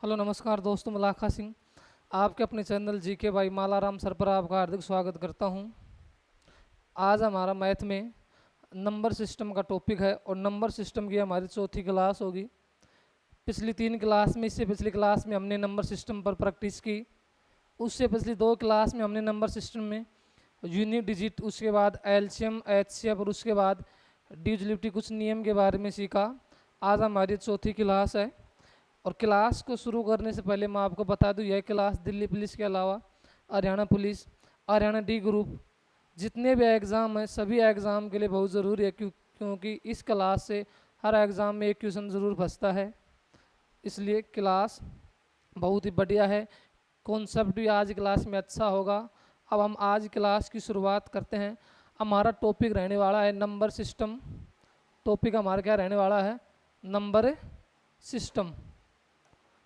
Hello नमस्कार दोस्तों, मलाखा सिंह आपके अपने चैनल जीके भाई मालाराम सर पर आपका हार्दिक स्वागत करता हूं। आज हमारा मैथ में नंबर सिस्टम का टॉपिक है और नंबर सिस्टम की हमारी चौथी क्लास होगी। पिछली 3 क्लास में, इससे पिछली क्लास में हमने नंबर सिस्टम पर प्रैक्टिस की। उससे पिछली 2 क्लास में हमने नंबर सिस्टम में यूनिट डिजिट, उसके बाद एलसीएम, एचसीएफ और उसके बाद डिविजिबिलिटी कुछ नियम के बारे में सीखा। आज हमारी चौथी क्लास है और क्लास को शुरू करने से पहले मैं आपको बता दूं, यह क्लास दिल्ली पुलिस के अलावा Haryana police, Haryana D group, जितने भी एग्ज़ाम हैं सभी एग्ज़ाम के लिए बहुत ज़रूरी है, क्योंकि इस क्लास से हर एग्ज़ाम में एक क्वेश्चन ज़रूर फंसता है। इसलिए क्लास बहुत ही बढ़िया है। कॉन्सेप्ट भी आज क्लास में अच्छा होगा। अब हम आज क्लास की शुरुआत करते हैं। हमारा टॉपिक रहने वाला है नंबर सिस्टम। टॉपिक हमारा क्या रहने वाला है? Number system.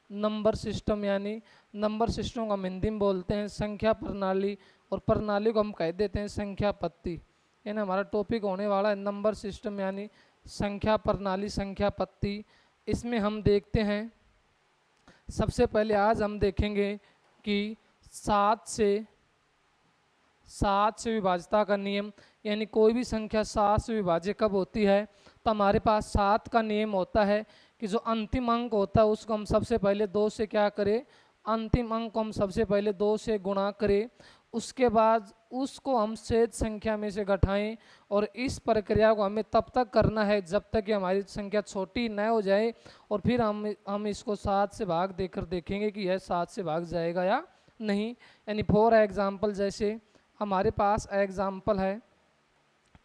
नंबर सिस्टम यानी नंबर सिस्टम को हम हिंदी में बोलते हैं संख्या प्रणाली, और प्रणाली को हम कह देते हैं संख्या पत्ती। यानी हमारा टॉपिक होने वाला है नंबर सिस्टम यानी संख्या प्रणाली, संख्या पत्ती। इसमें हम देखते हैं, सबसे पहले आज हम देखेंगे कि सात से विभाज्यता का नियम, यानी कोई भी संख्या 7 से विभाज्य कब होती है। तो हमारे पास 7 का नियम होता है कि जो अंतिम अंक होता है उसको हम सबसे पहले 2 से क्या करें, अंतिम अंक को हम सबसे पहले 2 से गुणा करें, उसके बाद उसको हम शेष संख्या में से घटाएं। और इस प्रक्रिया को हमें तब तक करना है जब तक कि हमारी संख्या छोटी न हो जाए, और फिर हम इसको 7 से भाग देकर देखेंगे कि यह 7 से भाग जाएगा या नहीं। यानी फॉर एग्जाम्पल, जैसे हमारे पास एग्जाम्पल है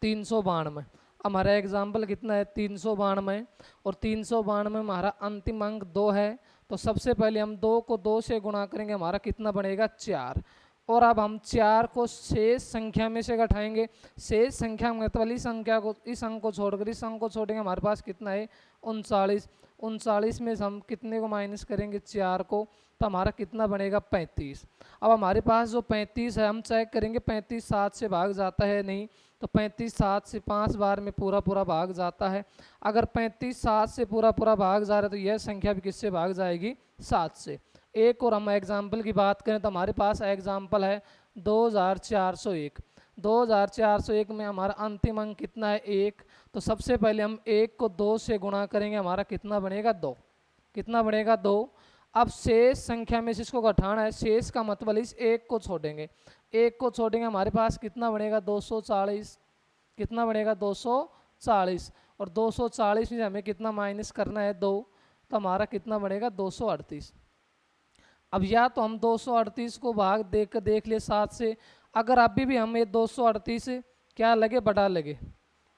392। हमारा एग्जाम्पल कितना है? 392। और 392 में हमारा अंतिम अंक 2 है, तो सबसे पहले हम 2 को 2 से गुणा करेंगे, हमारा कितना बनेगा? 4। और अब हम 4 को शेष संख्या में से घटाएंगे। शेष संख्या मतलब इस संख्या को, इस अंक को छोड़कर इस अंक को छोड़ेंगे, हमारे पास कितना है? 39। 39 में से हम कितने को माइनस करेंगे? 4 को, तो हमारा कितना बनेगा? 35। अब हमारे पास जो 35 है, हम चेक करेंगे 35 7 से भाग जाता है नहीं, तो 35 7 से 5 बार में पूरा पूरा भाग जाता है। अगर 35 7 से पूरा पूरा भाग जा रहा है तो यह संख्या भी किससे भाग जाएगी? 7 से। एक और हम एग्जाम्पल की बात करें तो हमारे पास एग्जाम्पल है 2401। 2401 में हमारा अंतिम अंक कितना है? 1। तो सबसे पहले हम 1 को 2 से गुणा करेंगे, हमारा कितना बनेगा? 2। कितना बनेगा? 2। अब शेष संख्या में से इसको घटाना है, शेष का मतलब इस 1 को छोड़ेंगे, 1 को छोड़ेंगे, हमारे पास कितना बनेगा? 240। कितना बनेगा? 240। और 240 में से हमें कितना माइनस करना है? 2, तो हमारा कितना बनेगा? 238। अब या तो हम 238 को भाग देख लिए 7 से, अगर अभी भी हमें 238 क्या लगे? बड़ा लगे।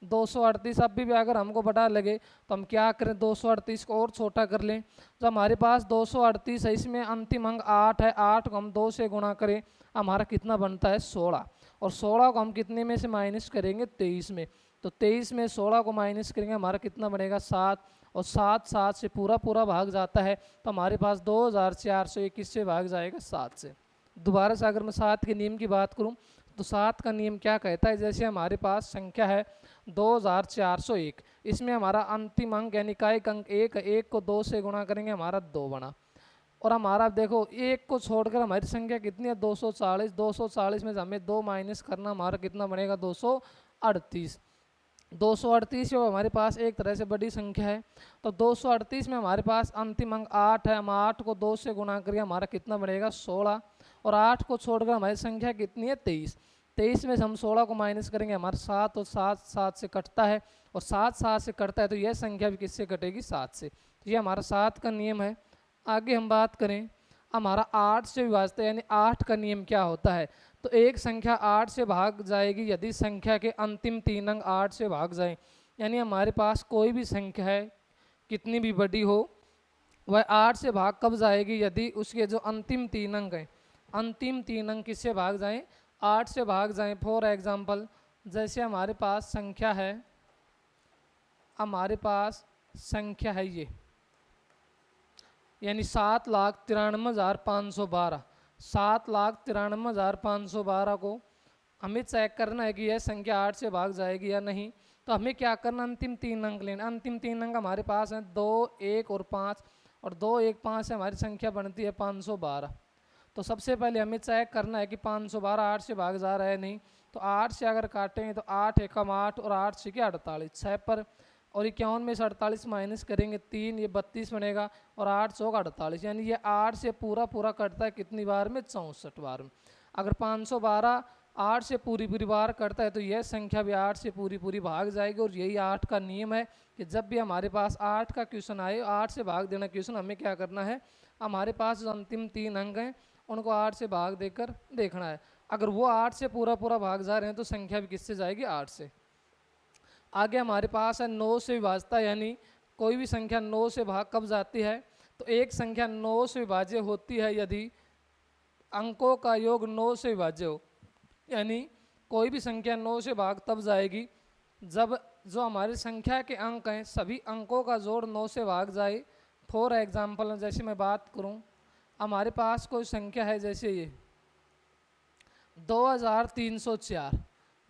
238 अभी भी अगर हमको बड़ा लगे तो हम क्या करें? 238 को और छोटा कर लें। तो हमारे पास 238 है, इसमें अंतिम अंक 8 है, 8 को हम 2 से गुणा करें, हमारा कितना बनता है? 16। और 16 को हम कितने में से माइनस करेंगे? 23 में। तो 23 में 16 को माइनस करेंगे, हमारा कितना बनेगा? 7। और 7 7 से पूरा पूरा भाग जाता है, तो हमारे पास 2421 से भाग जाएगा 7 से। दोबारा से अगर मैं 7 के नियम की बात करूं तो 7 का नियम क्या कहता है? जैसे हमारे पास संख्या है 2401, इसमें हमारा अंतिम अंक यानी इकाइक अंक 1 है, 1 को 2 से गुणा करेंगे, हमारा 2 बना। और हमारा देखो 1 को छोड़कर हमारी संख्या कितनी है? 240। 240 में से हमें 2 माइनस करना, हमारा कितना बनेगा? 238। 238 जो हमारे पास एक तरह से बड़ी संख्या है, तो 238 में हमारे पास अंतिम अंक 8 है, हम 8 को 2 से गुणा करिए, हमारा कितना बनेगा? 16। और 8 को छोड़कर हमारी संख्या कितनी है? 23। 23 में से हम 16 को माइनस करेंगे, हमारा 7, और 7 7 से कटता है, और 7 7 से कटता है तो यह संख्या भी किससे कटेगी? 7 से। तो ये हमारा 7 का नियम है। आगे हम बात करें, हमारा 8 से विभाज्यता यानी 8 का नियम क्या होता है? तो एक संख्या 8 से भाग जाएगी यदि संख्या के अंतिम 3 अंक 8 से भाग जाएं। यानी हमारे पास कोई भी संख्या है, कितनी भी बड़ी हो, वह 8 से भाग कब जाएगी? यदि उसके जो अंतिम 3 अंक हैं, अंतिम 3 अंक किससे भाग जाएं? 8 से भाग जाएं। फॉर एग्जाम्पल, जैसे हमारे पास संख्या है, हमारे पास संख्या है ये, यानी 7,93,512। 7,93,512 को हमें चेक करना है कि यह संख्या 8 से भाग जाएगी या नहीं। तो हमें क्या करना? अंतिम 3 अंक लेना। अंतिम 3 अंक हमारे पास हैं 2, 1 और 5, और 2 1 5 से हमारी संख्या बनती है 512। तो सबसे पहले हमें चेक करना है कि 512 8 से भाग जा रहा है नहीं। तो 8 से अगर काटेंगे तो 8 एकम 8 और 8 से क्या 48, 6 पर, और 51 में से 48 माइनस करेंगे 3, ये 32 बनेगा, और 8 चौक 48, यानी ये 8 से पूरा पूरा कटता है कितनी बार में, 64 बार में। अगर 512 8 से पूरी पूरी बार कटता है तो यह संख्या भी 8 से पूरी पूरी भाग जाएगी। और यही 8 का नियम है कि जब भी हमारे पास 8 का क्वेश्चन आए, 8 से भाग देना क्वेश्चन, हमें क्या करना है, हमारे पास जो अंतिम 3 अंक हैं उनको 8 से भाग देकर देखना है। अगर वो 8 से पूरा पूरा भाग जा रहे हैं तो संख्या भी किससे जाएगी, 8 से। आगे हमारे पास है 9 से विभाज्यता, यानी कोई भी संख्या 9 से भाग कब जाती है। तो एक संख्या 9 से विभाज्य होती है यदि अंकों का योग 9 से विभाज्य हो, यानी कोई भी संख्या 9 से भाग तब जाएगी जब जो हमारी संख्या के अंक हैं सभी अंकों का जोड़ 9 से भाग जाए। फॉर एग्जाम्पल जैसे मैं बात करूं, हमारे पास कोई संख्या है जैसे ये 2304,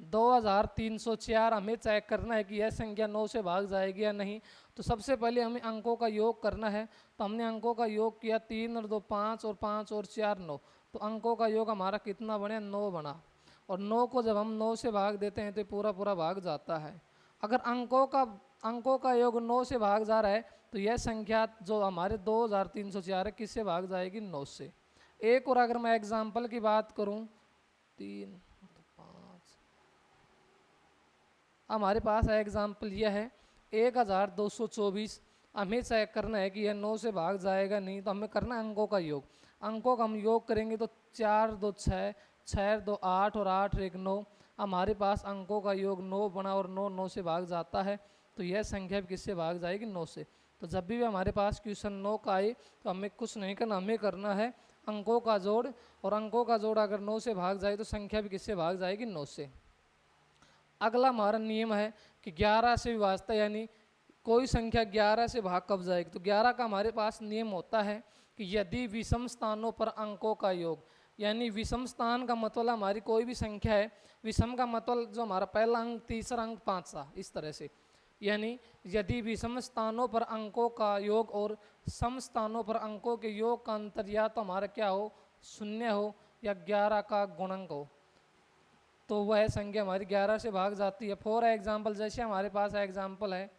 2304, हमें चेक करना है कि यह संख्या 9 से भाग जाएगी या नहीं। तो सबसे पहले हमें अंकों का योग करना है। तो हमने अंकों का योग किया, 3 और 2 5 और 5 और 4 9। तो अंकों का योग हमारा कितना बने, 9 बना। और 9 को जब हम 9 से भाग देते हैं तो पूरा पूरा भाग जाता है। अगर अंकों का योग 9 से भाग जा रहा है तो यह संख्या जो हमारे 2304 है किससे भाग जाएगी, 9 से। एक और अगर मैं एग्जाम्पल की बात करूं, 3 5, हमारे पास एग्जाम्पल यह है 1224। हमें चेक करना है कि यह 9 से भाग जाएगा नहीं। तो हमें करना है अंकों का योग। अंकों का हम योग करेंगे तो 4 2 6, 6 2 8 और 8 1 9। हमारे पास अंकों का योग 9 बना और 9 9 से भाग जाता है। तो यह संख्या भी किससे भाग जाएगी, 9 से। तो जब भी हमारे पास क्वेश्चन 9 का आए तो हमें कुछ नहीं करना, हमें करना है अंकों का जोड़। और अंकों का जोड़ अगर 9 से भाग जाए तो संख्या भी किससे भाग जाएगी, 9 से। अगला हमारा नियम है कि 11 से विभाज्यता, यानी कोई संख्या 11 से भाग कब जाएगी। तो 11 का हमारे पास नियम होता है कि यदि विषम स्थानों पर अंकों का योग, यानी विषम स्थान का मतलब हमारी कोई भी संख्या है, विषम का मतलब जो हमारा पहला अंक, तीसरा अंक, पांचवा, इस तरह से। यानी यदि विषम स्थानों पर अंकों का योग और सम स्थानों पर अंकों के योग का अंतर या तो हमारा क्या हो, 0 हो या 11 का गुणक हो, तो वह संख्या हमारी 11 से भाग जाती है। फॉर एग्जाम्पल जैसे हमारे पास एग्जाम्पल है,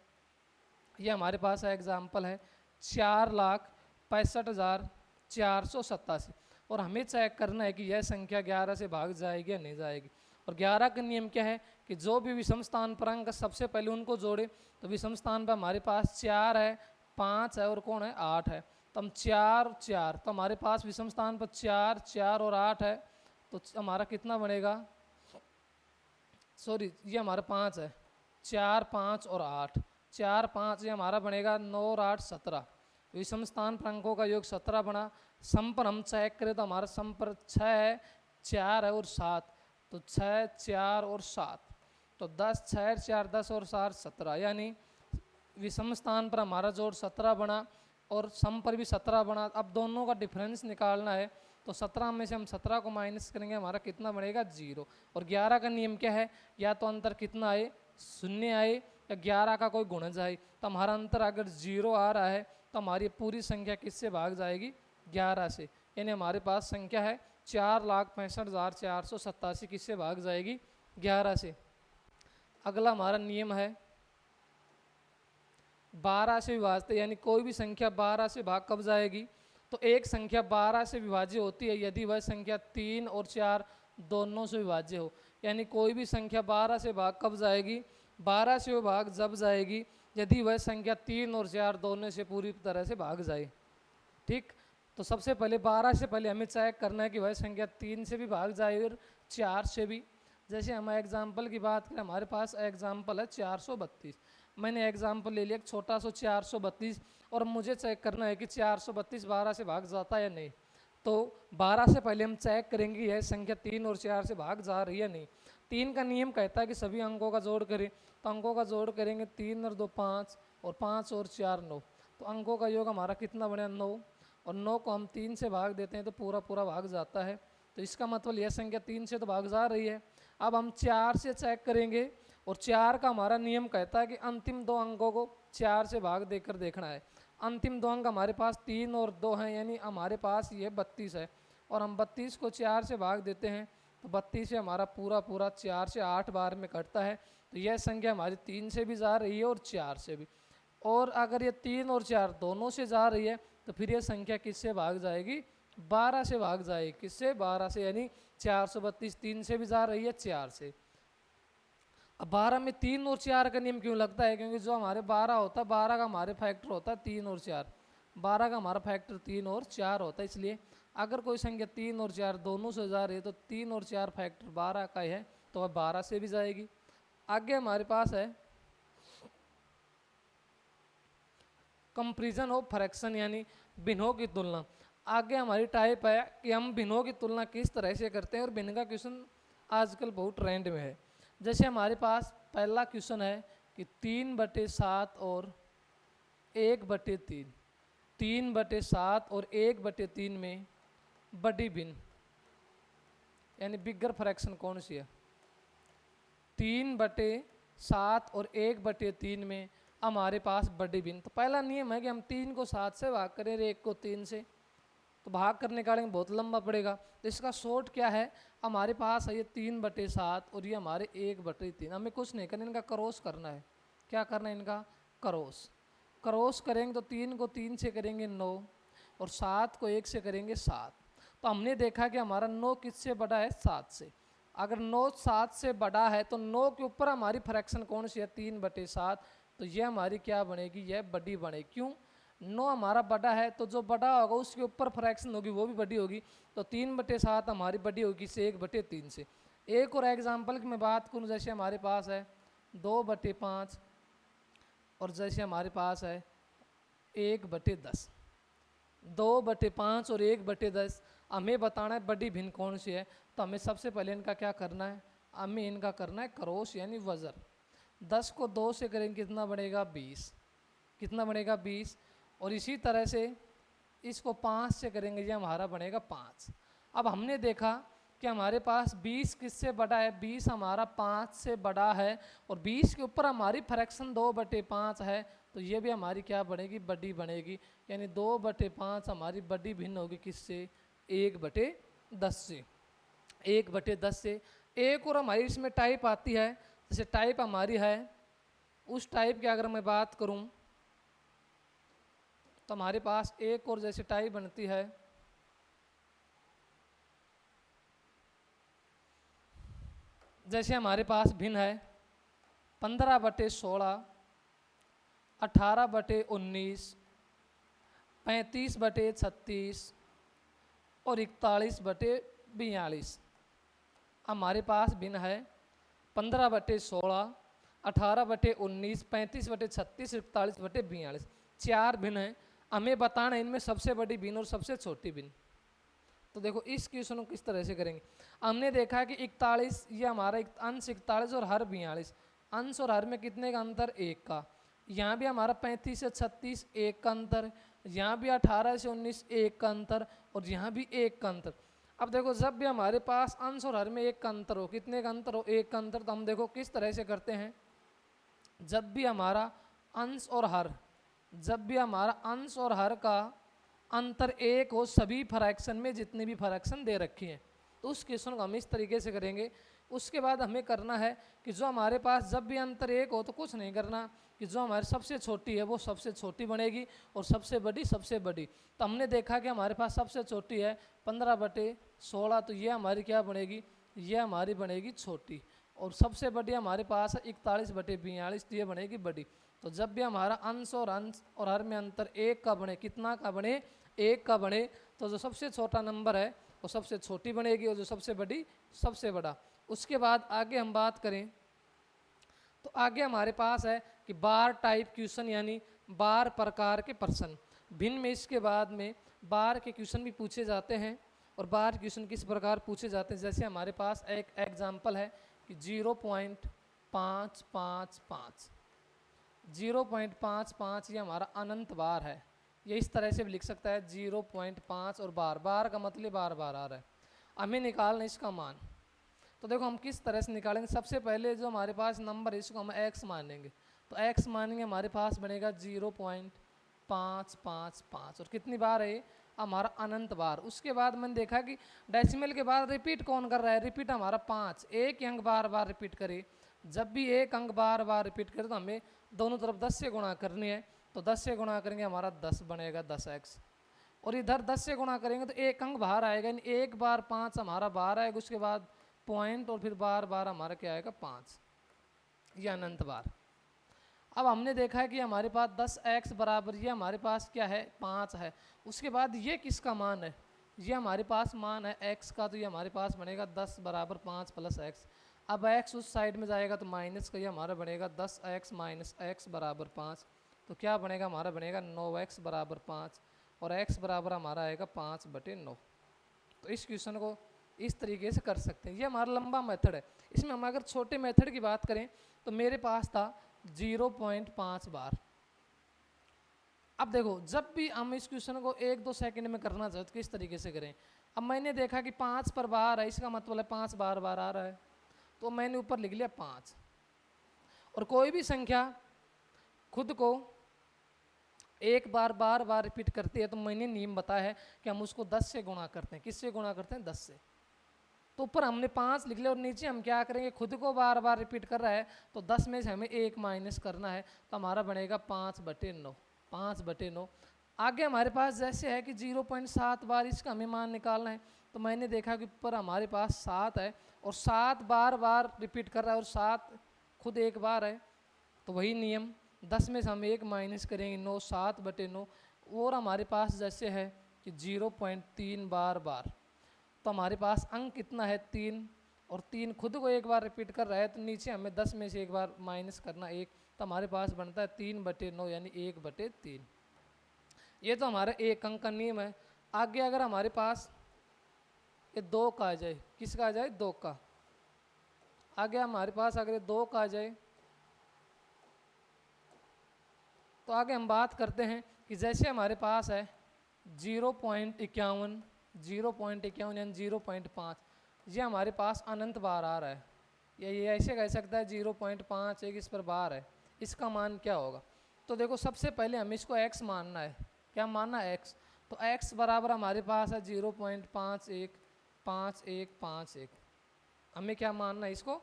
ये हमारे पास एग्जाम्पल है 4,65,487। और हमें चेक करना है कि यह संख्या 11 से भाग जाएगी या नहीं जाएगी। और 11 का नियम क्या है कि जो भी विषम स्थान पर अंक सबसे पहले उनको जोड़े। तो विषम स्थान पर हमारे पास 4 है, 5 है और कौन है, 8 है। तो हम 4 4, तो हमारे पास विषम स्थान पर 4 4 और 8 है। तो हमारा कितना बनेगा, सॉरी ये हमारा 5 है, 4 5 और 8, 4 5, ये हमारा बनेगा 9 और 8 17। विषम स्थान पर अंकों का योग 17 बना। सम पर हम चेक करें तो हमारा सम पर 6 है, 4 है और 7। तो 6 4 और 7, तो 10 6 4 10 और 7 17, यानी विषम स्थान पर हमारा जोड़ 17 बना और सम पर भी 17 बना। अब दोनों का डिफरेंस निकालना है। तो 17 में से हम 17 को माइनस करेंगे, हमारा कितना बनेगा, 0। और 11 का नियम क्या है, या तो अंतर कितना आए, 0 आए, या 11 का कोई गुणज आए। तो हमारा अंतर अगर 0 आ रहा है तो हमारी पूरी संख्या किससे भाग जाएगी, 11 से। यानी हमारे पास संख्या है 4,65,487 किससे भाग जाएगी, 11 से। अगला हमारा नियम है 12 से विभाज्यता, यानी कोई भी संख्या 12 से भाग कब जाएगी। तो एक संख्या 12 से विभाज्य होती है यदि वह संख्या 3 और 4 दोनों से विभाज्य हो। यानी कोई भी संख्या 12 से भाग कब जाएगी, 12 से भाग जब जाएगी यदि वह संख्या 3 और 4 दोनों से पूरी तरह से भाग जाए। ठीक, तो सबसे पहले 12 से पहले हमें चेक करना है कि वह संख्या 3 से भी भाग जाए और 4 से भी। जैसे हम एग्जाम्पल की बात करें, हमारे पास एग्जाम्पल है 432। मैंने एग्जाम्पल ले लिया छोटा सा 432, और मुझे चेक करना है कि 432 12 से भाग जाता है या नहीं। तो 12 से पहले हम चेक करेंगे यह संख्या 3 और 4 से भाग जा रही है नहीं। 3 का नियम कहता है कि सभी अंकों का जोड़ करें। तो अंकों का जोड़ करेंगे, 3 और 2 5 और 5 और 4 9। तो अंकों का योग हमारा कितना बना, 9। और 9 को हम 3 से भाग देते हैं तो पूरा पूरा भाग जाता है। तो इसका मतलब यह संख्या 3 से तो भाग जा रही है। अब हम 4 से चेक करेंगे, और 4 का हमारा नियम कहता है कि अंतिम 2 अंकों को 4 से भाग देकर देखना है। अंतिम दो अंक हमारे पास 3 और 2 हैं, यानी हमारे पास ये 32 है। और हम 32 को 4 से भाग देते हैं तो 32 से हमारा पूरा 4 से 8 बार में कटता है। तो यह संख्या हमारी 3 से भी जा रही है और 4 से भी। और अगर ये 3 और 4 दोनों से जा रही है तो फिर ये संख्या किससे भाग जाएगी? 12 से भाग जाएगी। किससे? 12 से, यानी 432 3 से भी जा रही है, 4 से। अब 12 में 3 और 4 का नियम क्यों लगता है? क्योंकि जो हमारे 12 होता है, 12 का हमारे फैक्टर होता है 3 और 4। 12 का हमारा फैक्टर 3 और 4 होता है, इसलिए अगर कोई संख्या 3 और 4 दोनों से जा रही है तो 3 और 4 फैक्टर 12 का ही है, तो वह 12 से भी जाएगी। आगे हमारे पास है कंपैरिजन ऑफ फ्रैक्शन, यानी भिन्नों की तुलना। आगे हमारी टाइप है कि हम भिन्नों की तुलना किस तरह से करते हैं, और भिन्न का क्वेश्चन आजकल बहुत ट्रेंड में है। जैसे हमारे पास पहला क्वेश्चन है कि 3/7 और 1/3। 3/7 और 1/3 में बड़ी भिन्न यानी बिगर फ्रैक्शन कौन सी है? 3/7 और 1/3 में हमारे पास बड़ी भिन्न। तो पहला नियम है कि हम 3 को 7 से भाग करें और 1 को 3 से, तो भाग करने का बहुत लंबा पड़ेगा। तो इसका शॉर्ट क्या है? हमारे पास है ये 3/7 और ये हमारे 1/3। हमें कुछ नहीं करना, इनका क्रॉस करना है। क्या करना है? इनका क्रॉस। क्रॉस करेंगे तो 3 को 3 से करेंगे 9 और 7 को 1 से करेंगे 7। तो हमने देखा कि हमारा 9 किससे बड़ा है? 7 से। अगर 9 7 से बड़ा है तो 9 के ऊपर हमारी फ्रैक्शन कौन सी है? 3/7। तो ये हमारी क्या बनेगी? यह बड़ी बनेगी। क्यों? 9 हमारा बड़ा है, तो जो बड़ा होगा उसके ऊपर फ्रैक्शन होगी वो भी बड़ी होगी। तो 3/7 हमारी बड़ी होगी से 1/3 से। एक और एग्जाम्पल की मैं बात करूँ, जैसे हमारे पास है 2/5 और जैसे हमारे पास है 1/10। 2/5 और 1/10 हमें बताना है बड़ी भिन्न कौन सी है। तो हमें सबसे पहले इनका क्या करना है? हमें इनका करना है क्रॉस, यानी वजर। 10 को 2 से करेंगे कितना बनेगा? 20। कितना बनेगा? 20। और इसी तरह से इसको 5 से करेंगे, ये हमारा बनेगा 5। अब हमने देखा कि हमारे पास 20 किससे बड़ा है? 20 हमारा 5 से बड़ा है और 20 के ऊपर हमारी फ्रैक्शन 2/5 है। तो ये भी हमारी क्या बनेगी? बड़ी बनेगी। यानी 2/5 हमारी बड़ी भिन्न होगी किससे? 1/10 से। 1/10 से। एक और हमारी इसमें टाइप आती है, जैसे टाइप हमारी है, उस टाइप की अगर मैं बात करूं तो हमारे पास एक और जैसे टाइप बनती है, जैसे हमारे पास भिन्न है 15/16, 18/19, 35/36 और 41/42। हमारे पास भिन्न है 15/16, 18/19, 35/36, 41/42। 4 भिन्न हैं। हमें बताना है इनमें सबसे बड़ी भिन्न और सबसे छोटी भिन्न। तो देखो इस क्वेश्चन को किस तरह से करेंगे। हमने देखा है कि 41, ये हमारा अंश 41 और हर 42। अंश और हर में कितने का अंतर? 1 का। यहाँ भी हमारा 35 से 36 1 का अंतर, यहाँ भी 18 से 19 1 का अंतर, और यहाँ भी 1 का अंतर। अब देखो जब भी हमारे पास अंश और हर में 1 का अंतर हो, कितने का अंतर हो? 1 का अंतर। तो हम देखो किस तरह से करते हैं। जब भी हमारा अंश और हर, जब भी हमारा अंश और हर का अंतर 1 हो सभी फ्रैक्शन में, जितने भी फ्रैक्शन दे रखी हैं, तो उस क्वेश्चन को हम इस तरीके से करेंगे। उसके बाद हमें करना है कि जो हमारे पास जब भी अंतर 1 हो तो कुछ नहीं करना, कि जो हमारी सबसे छोटी है वो सबसे छोटी बनेगी और सबसे बड़ी सबसे बड़ी। तो हमने देखा कि हमारे पास सबसे छोटी है 15/16, तो ये हमारी क्या बनेगी? ये हमारी बनेगी छोटी। और सबसे बड़ी हमारे पास है 41/42, तो ये बनेगी बड़ी। तो जब भी हमारा अंश और हर में अंतर 1 का बने, कितना का बने? 1 का बने, तो जो सबसे छोटा नंबर है वो सबसे छोटी बनेगी और जो सबसे बड़ी सबसे बड़ा। उसके बाद आगे हम बात करें तो आगे हमारे पास है कि बार टाइप क्वेश्चन, यानी बार प्रकार के प्रश्न। भिन्न में इसके बाद में बार के क्वेश्चन भी पूछे जाते हैं। और बार क्वेश्चन किस प्रकार पूछे जाते हैं, जैसे हमारे पास एक एग्जाम्पल है कि 0.555। 0.55 ये हमारा अनंत बार है। ये इस तरह से भी लिख सकता है 0.5 और बार, बार का मतलब बार बार आ रहा है। हमें निकालना इसका मान। तो देखो हम किस तरह से निकालेंगे। सबसे पहले जो हमारे पास नंबर है इसको हम x मानेंगे। तो x मानेंगे, हमारे पास बनेगा 5 5 5 और कितनी बार है हमारा अनंत बार। उसके बाद मैंने देखा कि डेसिमल के बाद रिपीट कौन कर रहा है, रिपीट हमारा 5, एक ही अंक बार बार रिपीट करे। जब भी एक अंक बार बार रिपीट करे तो हमें दोनों तरफ 10 से गुणा करनी है, तो 10 से गुणा करेंगे हमारा 10 बनेगा 10x, और इधर 10 से गुणा करेंगे तो एक अंक बाहर आएगा, यानी एक बार 5 हमारा बाहर आएगा, उसके बाद पॉइंट और फिर बार बार हमारा क्या आएगा 5, ये अनंत बार। अब हमने देखा है कि हमारे पास 10x बराबर ये हमारे पास क्या है 5 है। उसके बाद ये किसका मान है, ये हमारे पास मान है x का, तो ये हमारे पास बनेगा 10 बराबर 5 प्लस x। अब x उस साइड में जाएगा तो माइनस का, ये हमारा बनेगा 10x माइनस x बराबर 5, तो क्या बनेगा हमारा बनेगा 9x बराबर 5, और x बराबर हमारा आएगा 5/9। तो इस क्वेश्चन को इस तरीके से कर सकते हैं, ये हमारा लंबा मेथड है। इसमें हम अगर छोटे मेथड की बात करें तो मेरे पास था 0.5 बार। अब देखो जब भी हम इस क्वेश्चन को 1-2 सेकंड में करना चाहते तो किस तरीके से करें। अब मैंने देखा कि 5 पर बार है, इसका मतलब है 5 बार बार आ रहा है, तो मैंने ऊपर लिख लिया 5। और कोई भी संख्या खुद को एक बार बार बार रिपीट करती है तो मैंने नियम बताया है कि हम उसको 10 से गुणा करते हैं। किससे गुणा करते हैं 10 से। तो ऊपर हमने 5 लिख लिया और नीचे हम क्या करेंगे, खुद को बार बार रिपीट कर रहा है तो 10 में से हमें 1 माइनस करना है, तो हमारा बनेगा 5/9, 5/9। आगे हमारे पास जैसे है कि 0.7 बार इसका हमें मान निकालना है, तो मैंने देखा कि ऊपर हमारे पास 7 है और 7 बार बार रिपीट कर रहा है और 7 खुद एक बार है, तो वही नियम 10 में से हम 1 माइनस करेंगे 9, 7/9। और हमारे पास जैसे है कि 0.3 बार बार, तो हमारे पास अंक कितना है 3, और 3 खुद को एक बार रिपीट कर रहा है तो नीचे हमें 10 में से एक बार माइनस करना 1, तो हमारे पास बनता है 3/9 यानी 1/3। ये तो हमारा एक अंक का नियम है। आगे अगर हमारे पास ये 2 का आ जाए, किसका आ जाए 2 का, आगे हमारे पास अगर 2 का आ जाए तो आगे हम बात करते हैं कि जैसे हमारे पास है 0.51, 0.51 यानी 0.5, ये हमारे पास अनंत बार आ रहा है। ये ऐसे कह सकता है 0.5 एक इस पर बार है, इसका मान क्या होगा। तो देखो सबसे पहले हमें इसको x मानना है, क्या मानना है x, तो x बराबर हमारे पास है 0.515151, हमें क्या मानना है इसको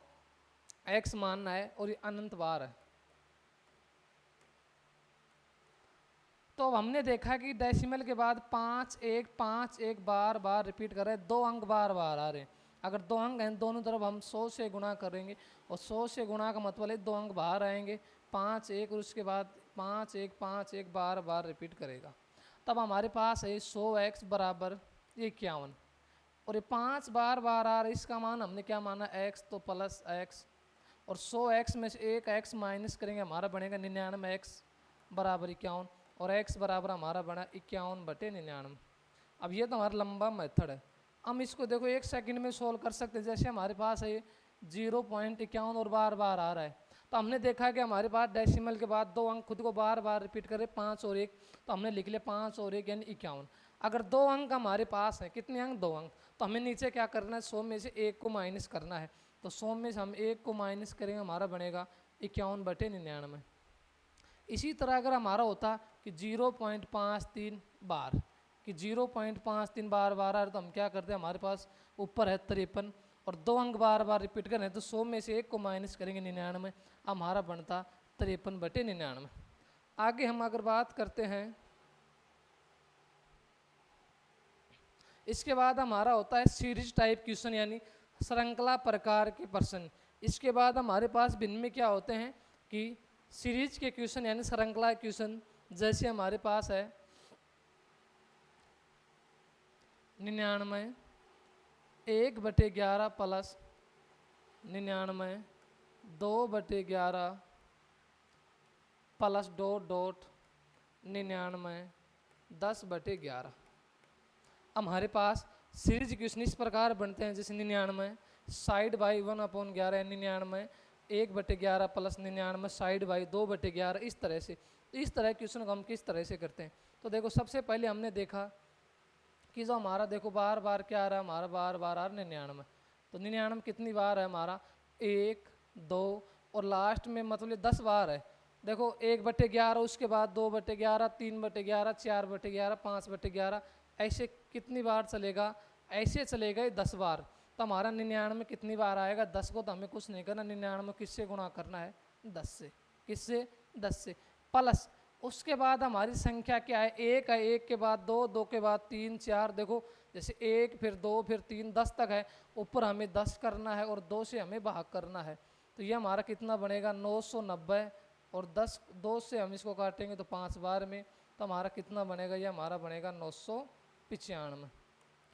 x मानना है, और ये अनंत बार है। तो हमने देखा कि डेसिमल के बाद 5 1 बार बार रिपीट कर रहे हैं, 2 अंक बार बार आ रहे हैं। अगर 2 अंक हैं दोनों तरफ हम 100 से गुणा करेंगे, और 100 से गुणा का मतलब है 2 अंक बाहर आएंगे 5 1, और उसके बाद 5 1 बार बार रिपीट करेगा, तब हमारे पास है 100x बराबर 51, और ये 5 बार बार आ रहा है, इसका मान हमने क्या माना x, तो प्लस x, और 100x में से 1x माइनस करेंगे हमारा बनेगा 99x बराबर 51, और x बराबर हमारा बना 51/99। अब ये तो हमारा लंबा मेथड है। हम इसको देखो 1 सेकंड में सोल्व कर सकते हैं। जैसे हमारे पास है 0.51 और बार बार आ रहा है, तो हमने देखा कि हमारे पास डेसिमल के बाद 2 अंक खुद को बार बार रिपीट करे 5 और 1, तो हमने लिख लिया 5 और 1 यानी 51। अगर 2 अंक हमारे पास हैं, कितने अंक 2 अंक, तो हमें नीचे क्या करना है 100 में से 1 को माइनस करना है, तो 100 में से हम 1 को माइनस करेंगे हमारा बनेगा 51/99। इसी तरह अगर हमारा होता कि 0.53 बार, कि 0.53 बार बार आ रहा है, तो हम क्या करते हैं हमारे पास ऊपर है 53 और 2 अंक बार बार रिपीट करें तो 100 में से 1 को माइनस करेंगे 99, हमारा बनता 53/99। आगे हम अगर बात करते हैं, इसके बाद हमारा होता है सीरीज टाइप क्वेश्चन यानी श्रृंखला प्रकार के प्रश्न। इसके बाद हमारे पास भिन्न में क्या होते हैं कि सीरीज के क्वेश्चन यानी श्रृंखला क्वेश्चन, जैसे हमारे पास है 99 1/11 प्लस 99 2/11 प्लस डॉट डॉट 99 10/11। हमारे पास सीरीज क्वेश्चन इस प्रकार बनते हैं, जैसे 99 side by 1/11 99 1/11 plus 99 side by 2/11, इस तरह से। तो इस तरह क्वेश्चन को हम किस तरह से करते हैं, तो देखो सबसे पहले हमने देखा कि जो हमारा देखो बार बार क्या आ रहा है, हमारा बार बार आ रहा है 99, तो 99 कितनी बार है हमारा 1 2 और लास्ट में मतलब 10 बार है, देखो 1/11, उसके बाद 2/11, 3/11, 4/11, 5/11, ऐसे कितनी बार चलेगा? ऐसे चलेगा ये 10 बार। तो हमारा 99 कितनी बार आएगा? 10 को तो हमें कुछ नहीं करना, 99 किससे गुणा करना है? 10 से। किससे? 10 से। प्लस उसके बाद हमारी संख्या क्या है? 1 है, 1 के बाद 2, 2 के बाद 3, 4, देखो जैसे 1 फिर 2 फिर 3, 10 तक है। ऊपर हमें 10 करना है और 2 से हमें भाग करना है। तो ये हमारा कितना बनेगा? 990। और 10, 2 से हम इसको काटेंगे तो 5 बार में, तो हमारा कितना बनेगा? ये हमारा बनेगा 995।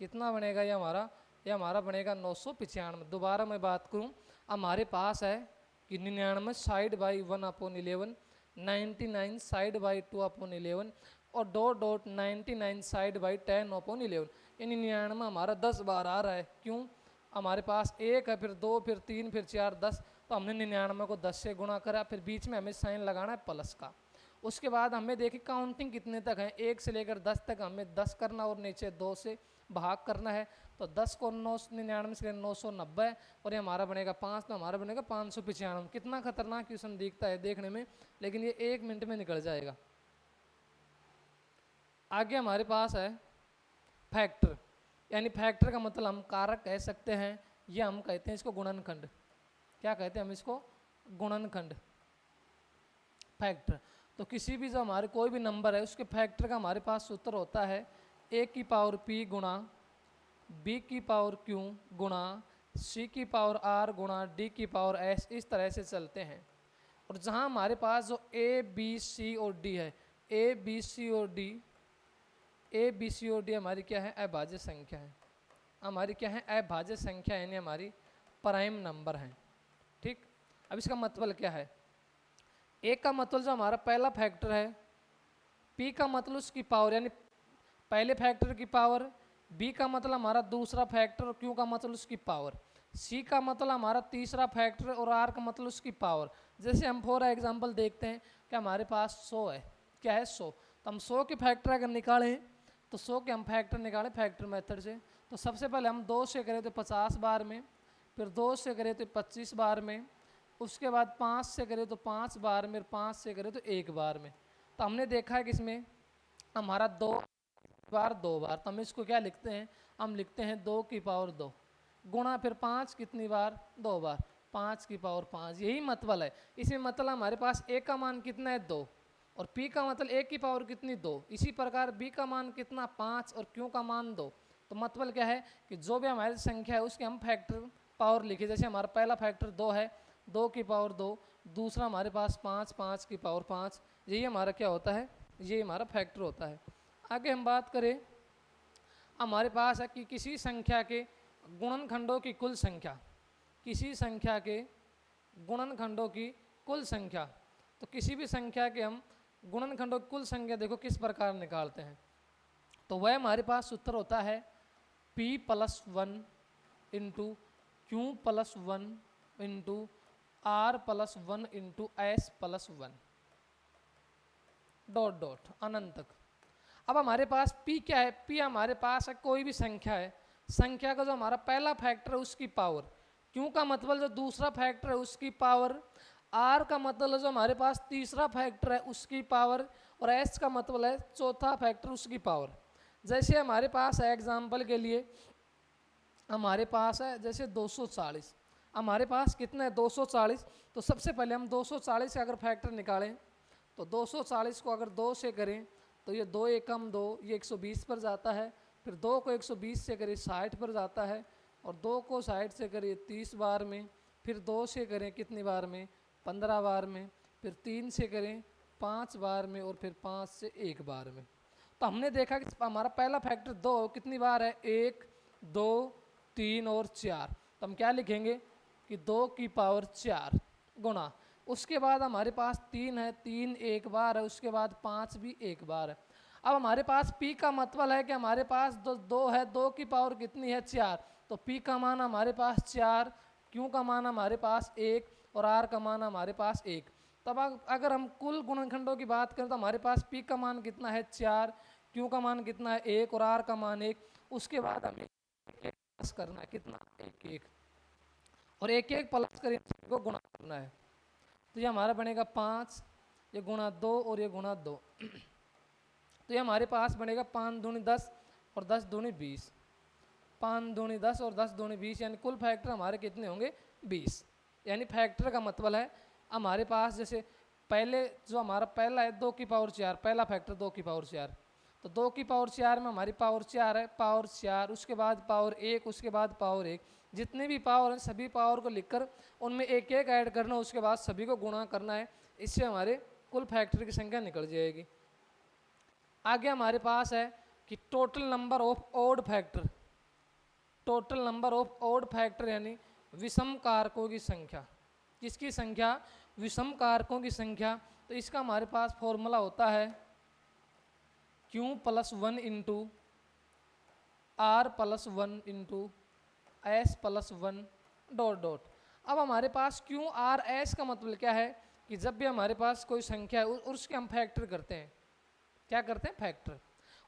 कितना बनेगा ये हमारा? ये हमारा बनेगा 995। दोबारा मैं बात करूँ, हमारे पास है कि 99 साइड बाई 1/11, 99 साइड बाई 2/11 और डॉट डॉट 99 साइड बाई 10/11। यानी 99 हमारा 10 बार आ रहा है। क्यों? हमारे पास 1 है, फिर 2, फिर 3, फिर 4, 10। तो हमने 99 को 10 से गुणा करा, फिर बीच में हमें साइन लगाना है प्लस का। उसके बाद हमें देखिए काउंटिंग कितने तक है, 1 से लेकर 10 तक हमें 10 करना और नीचे 2 से भाग करना है। तो 10 को 99 से 990 और ये हमारा बनेगा 5, तो हमारा बनेगा 595। कितना खतरनाक क्वेश्चन दिखता है देखने में, लेकिन ये 1 मिनट में निकल जाएगा। आगे हमारे पास है फैक्टर, यानी फैक्टर का मतलब हम कारक कह सकते हैं, या हम कहते हैं इसको गुणनखंड। क्या कहते हैं हम इसको? गुणनखंड। फैक्टर। तो किसी भी जो हमारे कोई भी नंबर है उसके फैक्टर का हमारे पास सूत्र होता है a की पावर p गुणा b की पावर q गुणा c की पावर r गुणा d की पावर s। इस तरह से चलते हैं। और जहाँ हमारे पास जो a b c और d है, a b c और d, a b c और d हमारी क्या है? अभाज्य संख्या है। हमारी क्या है? अभाज्य संख्या, यानी हमारी प्राइम नंबर है। ठीक। अब इसका मतलब क्या है? एक का मतलब जो हमारा पहला फैक्टर है, p का मतलब उसकी पावर यानी पहले फैक्टर की पावर, b का मतलब हमारा दूसरा फैक्टर और q का मतलब उसकी पावर, c का मतलब हमारा तीसरा फैक्टर और r का मतलब उसकी पावर। जैसे हम फॉर एग्जांपल देखते हैं कि हमारे पास 100 है। क्या है? 100। तो हम 100 के फैक्टर अगर निकालें तो 100 के हम फैक्टर निकालें फैक्टर मेथड से, तो सबसे पहले हम 2 से करें तो 50 बार में, फिर 2 से करें तो 25 बार में, उसके बाद 5 से करें तो 5 बार में, 5 से करें तो 1 बार में। तो हमने देखा है कि इसमें हमारा 2 बार 2 बार, तो हम इसको क्या लिखते हैं? हम लिखते हैं 2 की पावर 2 गुणा फिर 5 कितनी बार? 2 बार, 5 की पावर 5। यही मतलब है। इसमें मतलब हमारे पास a का मान कितना है? 2, और p का मतलब a की पावर कितनी? 2। इसी प्रकार b का मान कितना? 5 और q का मान 2। तो मतलब क्या है कि जो भी हमारी संख्या है उसके हम फैक्टर पावर लिखे। जैसे हमारा पहला फैक्टर 2 है, 2 की पावर 2, दूसरा हमारे पास 5, 5 की पावर 5। यही हमारा क्या होता है? ये हमारा फैक्टर होता है। आगे हम बात करें, हमारे पास है कि किसी संख्या के गुणनखंडों की कुल संख्या, किसी संख्या के गुणनखंडों की कुल संख्या। तो किसी भी संख्या के हम गुणनखंडों की कुल संख्या देखो किस प्रकार निकालते हैं। तो वह हमारे पास सूत्र होता है p+1 into q+1 into r+1 into s+1 dot dot अनंत तक। अब हमारे पास p क्या है? p हमारे पास है कोई भी संख्या है, संख्या का जो हमारा पहला फैक्टर है उसकी पावर, q का मतलब जो दूसरा फैक्टर है उसकी पावर, r का मतलब जो हमारे पास तीसरा फैक्टर है उसकी पावर, और s का मतलब है चौथा फैक्टर उसकी पावर। जैसे हमारे पास है एग्जाम्पल के लिए, हमारे पास है जैसे 240, हमारे पास कितना है? 240। तो सबसे पहले हम 240 का अगर फैक्टर निकालें तो 240 को अगर 2 से करें तो ये 2 एकम 2, ये 120 पर जाता है। फिर 2 को 120 से करें 60 पर जाता है, और 2 को 60 से करें 30 बार में, फिर 2 से करें कितनी बार में? 15 बार में, फिर 3 से करें 5 बार में, और फिर 5 से 1 बार में। तो हमने देखा कि हमारा पहला फैक्टर 2 कितनी बार है? 1, 2, 3 और 4। तो हम क्या लिखेंगे कि 2 की पावर 4 गुणा, उसके बाद हमारे पास 3 है, 3 एक बार है, उसके बाद 5 भी एक बार है। अब हमारे पास p का मतलब है कि हमारे पास दो है, 2 की पावर कितनी है? 4। तो p का मान हमारे पास 4, q का मान हमारे पास 1 और r का मान हमारे पास 1। तब अगर हम कुल गुणनखंडों की बात करें तो हमारे पास p का मान कितना है? 4, q का मान कितना है? 1 और r का मान 1। उसके बाद हमें प्लस करना है कितना? 1 1, और 1 1 प्लस कर को गुणा करना है। तो ये हमारा बनेगा 5, ये गुणा 2 और ये गुणा 2। तो ये हमारे पास बनेगा 5 दूनी 10 और 10 दूनी 20। 5 दूनी 10 और 10 दूनी 20, यानी कुल फैक्टर हमारे कितने होंगे 20। यानी फैक्टर का मतलब है हमारे पास जैसे पहले जो हमारा पहला है 2 की पावर 4, पहला फैक्टर 2 की पावर 4, तो 2 की पावर 4 में हमारी पावर 4 है, पावर 4, उसके बाद पावर 1, उसके बाद पावर 1, जितने भी पावर हैं सभी पावर को लिखकर उनमें एक एक ऐड करना, उसके बाद सभी को गुणा करना है। इससे हमारे कुल फैक्टर की संख्या निकल जाएगी। आगे हमारे पास है कि total number of odd factor. Total number of odd factor यानी विषम कारकों की संख्या। किसकी संख्या? विषम कारकों की संख्या। तो इसका हमारे पास फॉर्मूला होता है Q plus 1 into R plus 1 into S plus 1 dot dot. अब हमारे पास Q R S का मतलब क्या है कि जब भी हमारे पास कोई संख्या है उसके हम फैक्टर करते हैं। क्या करते हैं? फैक्टर।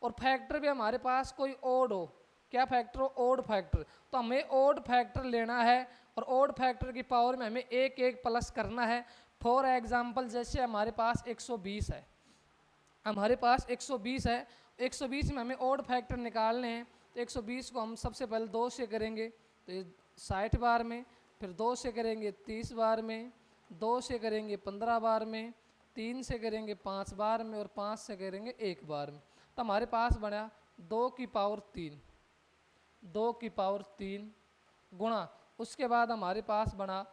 और फैक्टर भी हमारे पास कोई ओड हो। क्या फैक्टर हो? Odd factor. तो हमें ओड फैक्टर लेना है और ओड फैक्टर की पावर में हमें एक एक प्लस करना है। फॉर एग्जांपल जैसे हमारे पास 120 है, हमारे पास 120 है, 120 में हमें ओड फैक्टर निकालने हैं। तो 120 को हम सबसे पहले 2 से करेंगे तो ये 60 बार में, फिर 2 से करेंगे 30 बार में, 2 से करेंगे 15 बार में, 3 से करेंगे 5 बार में और 5 से करेंगे 1 बार में। तो हमारे पास बना 2 की पावर 3, 2 की पावर 3 गुणा, उसके बाद हमारे पास बना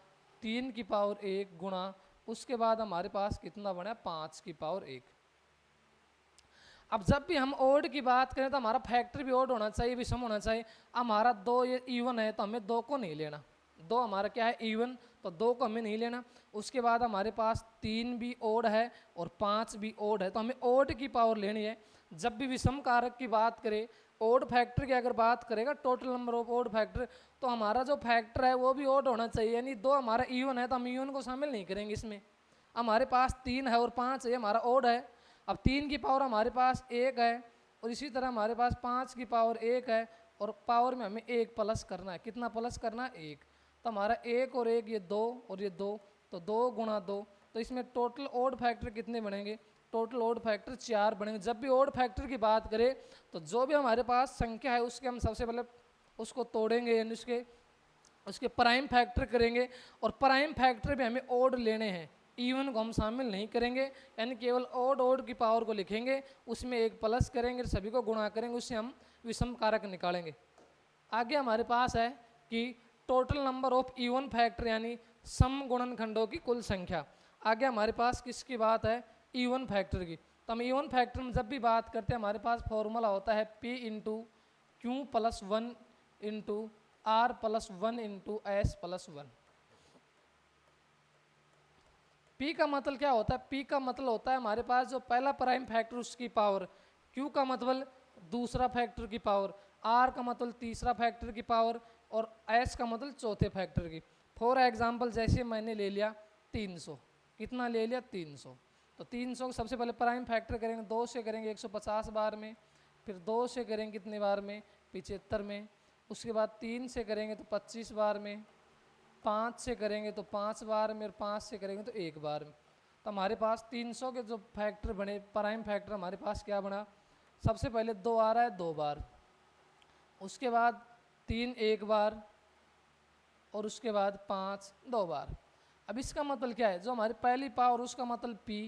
3 की पावर 1 गुणा, उसके बाद हमारे पास कितना बना? 5 की पावर 1। अब जब भी हम ओड की बात करें तो हमारा फैक्टर भी ओड होना चाहिए, विषम होना चाहिए। हमारा 2 ये इवन है तो हमें 2 को नहीं लेना। 2 हमारा क्या है? इवन, तो 2 को हमें नहीं लेना। उसके बाद हमारे पास 3 भी ओड है और 5 भी ओड है, तो हमें ओड की पावर लेनी है। जब भी विषम कारक की बात करें, ओड फैक्टर की अगर बात करेगा, total number of odd factor, तो हमारा जो फैक्टर है वो भी ओड होना चाहिए। यानी 2 हमारा इवन है तो हम इवन को शामिल नहीं करेंगे इसमें। हमारे पास 3 है और 5 है, हमारा ओड है। अब 3 की पावर हमारे पास 1 है और इसी तरह हमारे पास 5 की पावर 1 है और पावर में हमें 1 प्लस करना है। कितना प्लस करना है? 1। तो हमारा 1 और 1 ये 2 और ये 2, तो 2 गुणा 2। तो इसमें टोटल ओड फैक्टर कितने बनेंगे? टोटल ओड फैक्टर 4 बनेंगे। जब भी ओड फैक्टर की बात करें तो जो भी हमारे पास संख्या है उसके हम सबसे पहले उसको तोड़ेंगे, यानी उसके प्राइम फैक्टर करेंगे। और प्राइम फैक्टर भी हमें ओड लेने हैं, इवन को हम शामिल नहीं करेंगे। यानी केवल ओड ओड की पावर को लिखेंगे, उसमें 1 प्लस करेंगे, सभी को गुणा करेंगे, उससे हम विषम कारक निकालेंगे। आगे हमारे पास है कि total number of even factor यानी सम गुणनखंडों की कुल संख्या। आगे हमारे पास किसकी बात है? इवन फैक्टर की। तो हम इवन फैक्टर में जब भी बात करते हैं हमारे पास फॉर्मूला होता है P into Q plus 1 into R plus 1 into S plus 1। P का मतलब क्या होता है? P का मतलब होता है हमारे पास जो पहला प्राइम फैक्टर उसकी पावर, Q का मतलब दूसरा फैक्टर की पावर, R का मतलब तीसरा फैक्टर की पावर और S का मतलब चौथे फैक्टर की। फॉर एग्जांपल जैसे मैंने ले लिया 300, कितना ले लिया? 300। तो 300 को सबसे पहले प्राइम फैक्टर करेंगे, 2 से करेंगे 150 बार में, फिर 2 से करेंगे कितने बार में? 75 में। उसके बाद 3 से करेंगे तो 25 बार में, 5 से करेंगे तो 5 बार में और 5 से करेंगे तो 1 बार में। तो हमारे पास 300 के जो फैक्टर बने, प्राइम फैक्टर हमारे पास क्या बना? सबसे पहले 2 आ रहा है 2 बार, उसके बाद 3 1 बार और उसके बाद 5 2 बार। अब इसका मतलब क्या है? जो हमारी पहली पावर उसका मतलब P,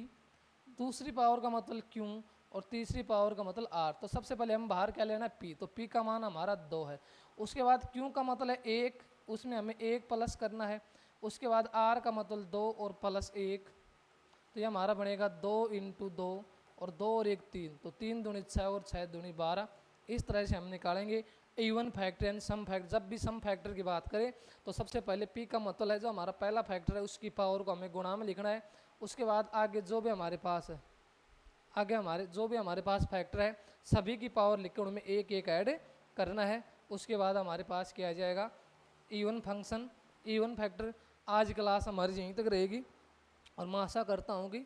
दूसरी पावर का मतलब Q और तीसरी पावर का मतलब R। तो सबसे पहले हम बाहर क्या लेना है? P। तो P का मान हमारा 2 है। उसके बाद Q का मतलब है 1, उसमें हमें 1 प्लस करना है। उसके बाद R का मतलब 2 और प्लस 1, तो ये हमारा बनेगा 2 इंटू 2 और 2 और 1 3, तो 3 दूनी 6 और 6 दूनी 12। इस तरह से हम निकालेंगे इवन फैक्टर यानी सम फैक्टर। जब भी सम फैक्टर की बात करें तो सबसे पहले P का मतलब है जो हमारा पहला फैक्टर है उसकी पावर को हमें गुणा में लिखना है। उसके बाद आगे जो भी हमारे पास है, आगे जो भी हमारे पास फैक्टर है सभी की पावर लिखकर उनमें एक एक ऐड करना है। उसके बाद हमारे पास क्या आ जाएगा? Even function, even factor. आज क्लास हमारी यहीं तक रहेगी और मैं आशा करता हूँ कि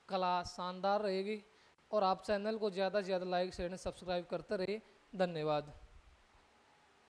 क्लास शानदार रहेगी और आप चैनल को ज़्यादा से ज़्यादा लाइक शेयर सब्सक्राइब करते रहिए। धन्यवाद।